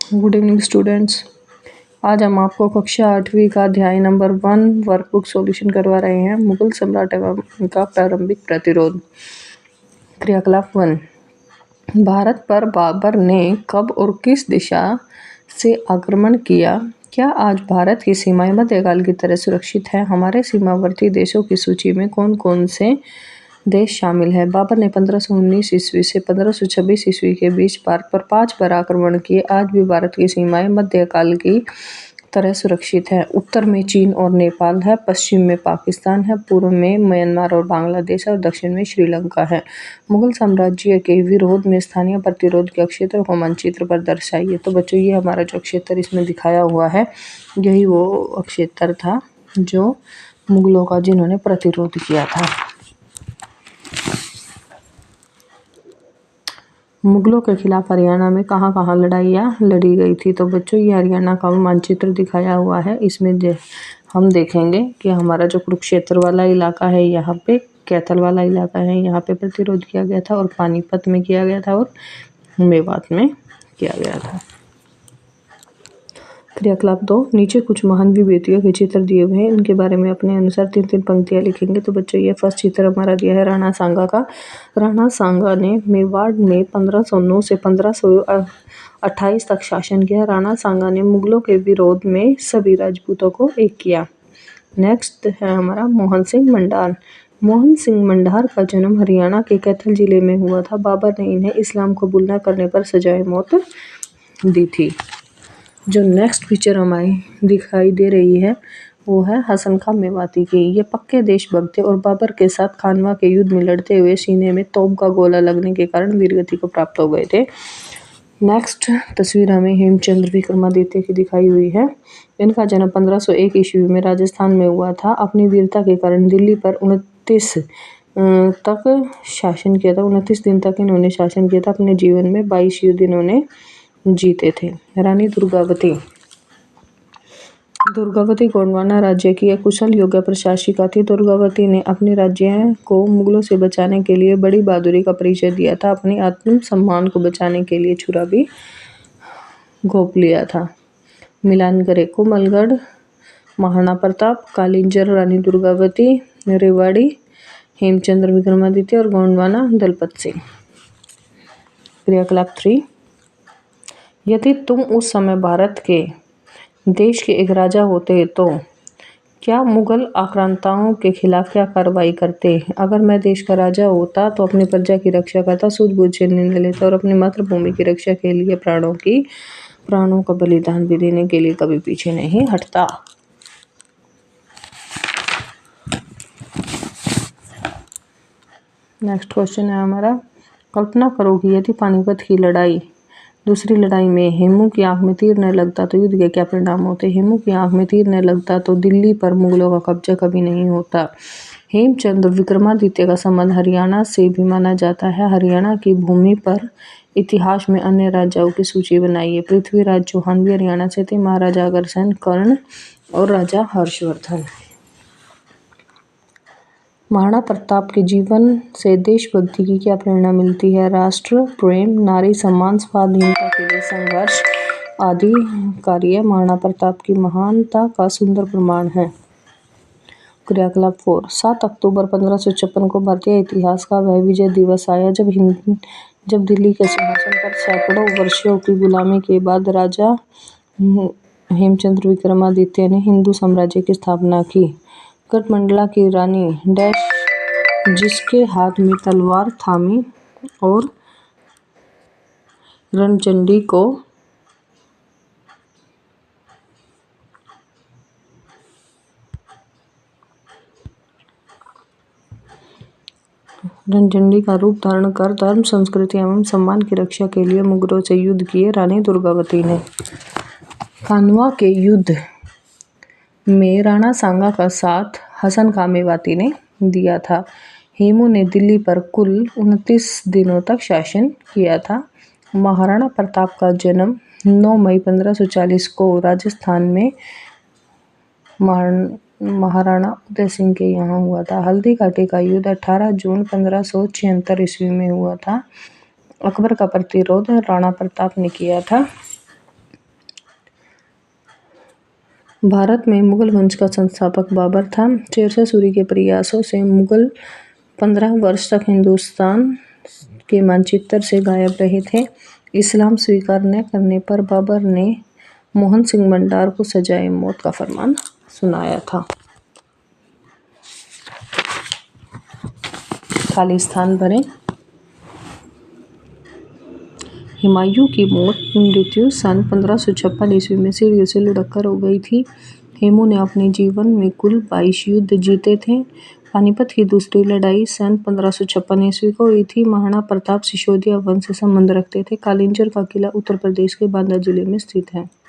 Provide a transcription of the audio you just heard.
Good evening students. आज हम आपको कक्षा 8वीं का अध्याय नंबर 1 वर्कबुक सॉल्यूशन करवा रहे हैं। मुगल सम्राट एवं उनका प्रारंभिक प्रतिरोध। क्रियाकलाप 1। भारत पर बाबर ने कब और किस दिशा से आक्रमण किया? क्या आज भारत की सीमाएं मध्यकाल की तरह सुरक्षित है? हमारे सीमावर्ती देशों की सूची में कौन कौन से देश शामिल है? बाबर ने 1519 ईस्वी से 1526 ईस्वी के बीच भारत पर 5 बार आक्रमण किए। आज भी भारत की सीमाएं मध्यकाल की तरह सुरक्षित है। उत्तर में चीन और नेपाल है, पश्चिम में पाकिस्तान है, पूर्व में म्यांमार और बांग्लादेश और दक्षिण में श्रीलंका है। मुगल साम्राज्य के विरोध में स्थानीय प्रतिरोध के क्षेत्र को मानचित्र पर दर्शाइए। तो बच्चों, ये हमारा जो क्षेत्र इसमें दिखाया हुआ है, यही वो क्षेत्र था जो मुगलों का जिन्होंने प्रतिरोध किया था। मुगलों के खिलाफ हरियाणा में कहाँ कहाँ लड़ाइयाँ लड़ी गई थी? तो बच्चों, ये हरियाणा का मानचित्र दिखाया हुआ है। इसमें हम देखेंगे कि हमारा जो कुरुक्षेत्र वाला इलाका है, यहाँ पे कैथल वाला इलाका है, यहाँ पे प्रतिरोध किया गया था, और पानीपत में किया गया था, और मेवात में किया गया था। क्रियाकलाप 2। नीचे कुछ महान विभूतियों के चित्र दिए हुए हैं, इनके बारे में अपने अनुसार 3-3 पंक्तियां लिखेंगे। तो बच्चों, ये फर्स्ट चित्र हमारा दिया है राणा सांगा का। राणा सांगा ने मेवाड़ में 1509 से 1528 तक शासन किया। राणा सांगा ने मुगलों के विरोध में सभी राजपूतों को एक किया। नेक्स्ट है हमारा मोहन सिंह मंडार। मोहन सिंह मंडार का जन्म हरियाणा के कैथल जिले में हुआ था। बाबर ने इन्हें इस्लाम कबूल न करने पर सजाए मौत दी थी। जो नेक्स्ट पिक्चर हमारी दिखाई दे रही है, वो है हसन खां मेवाती की। ये पक्के देशभक्त थे और बाबर के साथ खानवा के युद्ध में लड़ते हुए सीने में तोप का गोला लगने के कारण वीरगति को प्राप्त हो गए थे। नेक्स्ट तस्वीर हमें हेमचंद्र विक्रमादित्य की दिखाई हुई है। इनका जन्म 1501 ईस्वी में राजस्थान में हुआ था। अपनी वीरता के कारण दिल्ली पर 29 तक शासन किया था। 29 दिन तक इन्होंने शासन किया था। अपने जीवन में 22 युद्ध इन्होंने जीते थे। रानी दुर्गावती गोंडवाना राज्य की एक कुशल योग्य प्रशासिका थी। दुर्गावती ने अपने राज्य को मुगलों से बचाने के लिए बड़ी बहादुरी का परिचय दिया था। अपनी आत्म सम्मान को बचाने के लिए छुरा भी घोंप लिया था। मिलान करें। कोमलगढ़ महाराणा प्रताप, कालिंजर रानी दुर्गावती, रेवाड़ी हेमचंद्र विक्रमादित्य और गोंडवाना दलपत सिंह। क्रियाकलाप 3। यदि तुम उस समय भारत के देश के एक राजा होते तो क्या मुगल आक्रांताओं के खिलाफ क्या कार्रवाई करते? अगर मैं देश का राजा होता तो अपनी प्रजा की रक्षा करता, सूझबूझ से निर्णय लेता और अपनी मातृभूमि की रक्षा के लिए प्राणों का बलिदान भी देने के लिए कभी पीछे नहीं हटता। नेक्स्ट क्वेश्चन है हमारा, कल्पना करो कि यदि पानीपत की दूसरी लड़ाई में हेमू की आंख में तीर न लगता तो युद्ध के क्या परिणाम होते? हेमू की आंख में तीर न लगता तो दिल्ली पर मुगलों का कब्जा कभी नहीं होता। हेमचंद्र विक्रमादित्य का संबंध हरियाणा से भी माना जाता है। हरियाणा की भूमि पर इतिहास में अन्य राजाओं की सूची बनाइए। पृथ्वीराज चौहान भी हरियाणा से थे, महाराजा अग्रसेन, कर्ण और राजा हर्षवर्धन। महाराणा प्रताप के जीवन से देशभक्ति की क्या प्रेरणा मिलती है? राष्ट्र प्रेम, नारी सम्मान, स्वाधीनता के लिए संघर्ष आदि कार्य महाराणा प्रताप की महानता का सुंदर प्रमाण है। क्रियाकलाप 4। 7 अक्टूबर 1556 को भारतीय इतिहास का वह विजय दिवस आया जब दिल्ली के सिंहासन पर सैकड़ों वर्षों की गुलामी के बाद राजा हेमचंद्र विक्रमादित्य ने हिंदू साम्राज्य की स्थापना की। कठमंडला की रानी जिसके हाथ में तलवार थामी और रणचंडी का रूप धारण कर धर्म, संस्कृति एवं सम्मान की रक्षा के लिए मुगलों से युद्ध किए। रानी दुर्गावती ने खानवा के युद्ध में राणा सांगा का साथ हसन खां मेवाती ने दिया था। हेमू ने दिल्ली पर कुल 29 दिनों तक शासन किया था। महाराणा प्रताप का जन्म 9 मई 1540 को राजस्थान में महाराणा उदय सिंह के यहाँ हुआ था। हल्दी घाटी का युद्ध 18 जून 1576 ईस्वी में हुआ था। अकबर का प्रतिरोध राणा प्रताप ने किया था। भारत में मुगल वंश का संस्थापक बाबर था। शेरशाह सूरी के प्रयासों से मुगल 15 वर्ष तक हिंदुस्तान के मानचित्र से गायब रहे थे। इस्लाम स्वीकार न करने पर बाबर ने मोहन सिंह मंडार को सजाए मौत का फरमान सुनाया था। खाली स्थान भरें। हुमायूं की मृत्यु सन 1556 ईस्वी में सीढ़ियों से लुढ़क कर हो गई थी। हुमायूं ने अपने जीवन में कुल 22 युद्ध जीते थे। पानीपत की दूसरी लड़ाई सन 1556 ईस्वी को हुई थी। महाराणा प्रताप सिसोदिया वंश से संबंध रखते थे। कालिंजर का किला उत्तर प्रदेश के बांदा जिले में स्थित है।